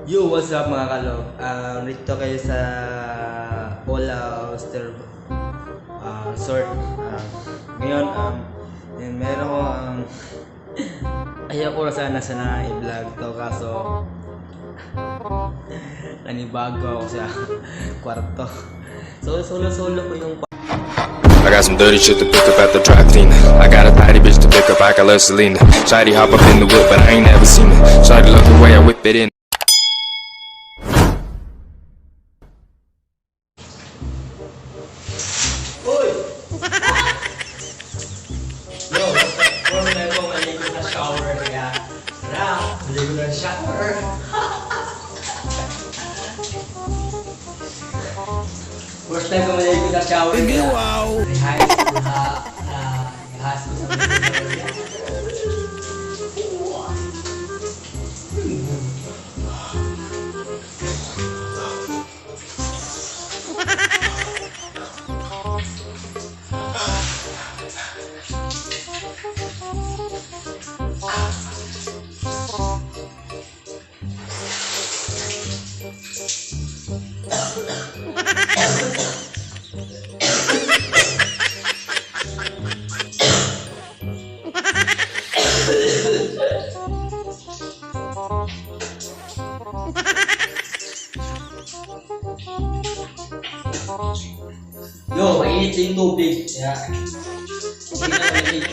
Yo, what's up mga kalog? Dito kayo sa Ola Oyster Resort. Ngayon, meron ko ayaw ko sana i-vlog to kaso nanibago ako sa kwarto. So, solo ko yung I got some dirty shit to pick up at the dry cleaner. I got a tidy bitch to pick up, I got love Selena. Shawty hop up in the whip, but I ain't never seen her. Shawty love the way I whip it in. Uy! Yo, kung na itong maligo sa shower kaya maligo na shower. First time ko maligo sa shower kaya rehas ko sa maligo niya. Yo, mainit yung tubig. Kaya, hindi na mainit.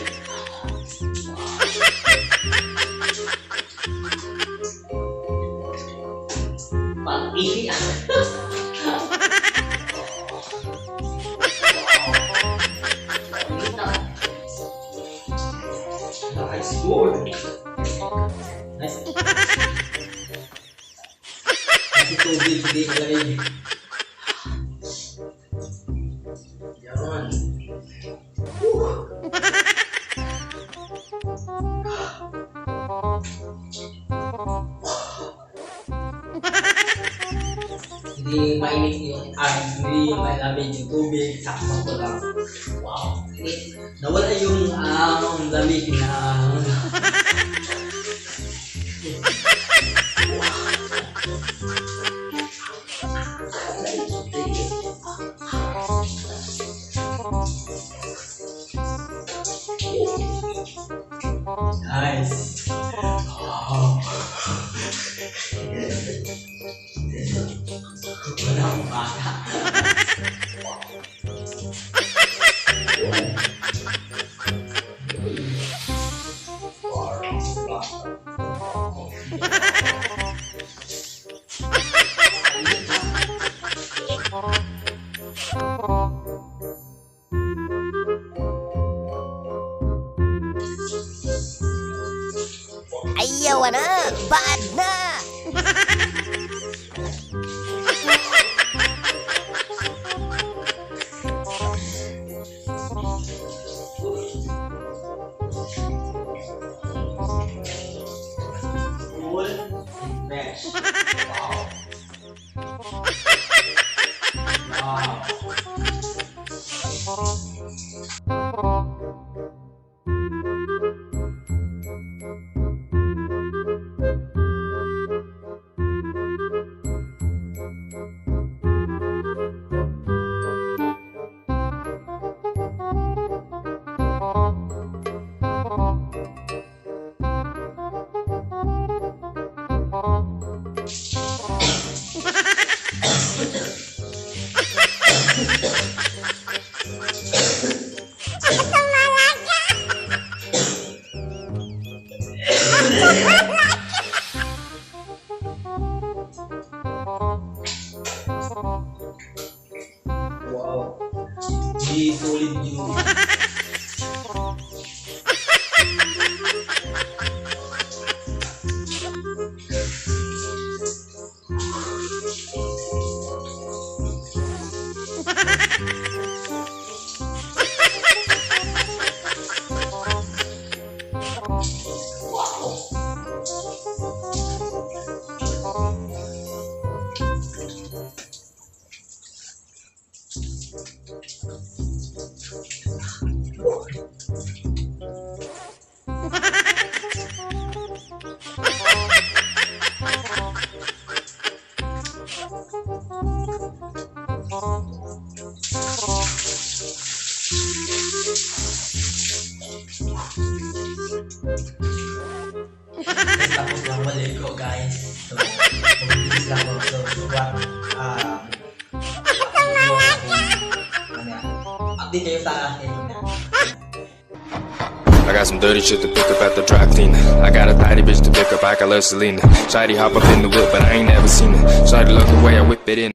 Pag-ihi. Nice, good. Nice. Kasi tubig, hindi malamig. Yan. Hindi mainit yung hindi malamig yung tubig, sakto lang. Wow. Nawala yung lamig na nice. Wow. Wala akong bata. Ayaw na, bad na. Cool. Fresh. Wow. Wow. Di solid yung Tapos lang maligo guys. So, mabilis lang ako. So, what? Update kayo sa akin. I got some dirty shit to pick up at the dry cleaner. I got a tidy bitch to pick up, I got love Selena. Shawty hop up in the whip, but I ain't never seen it. Shawty look the way I whip it in.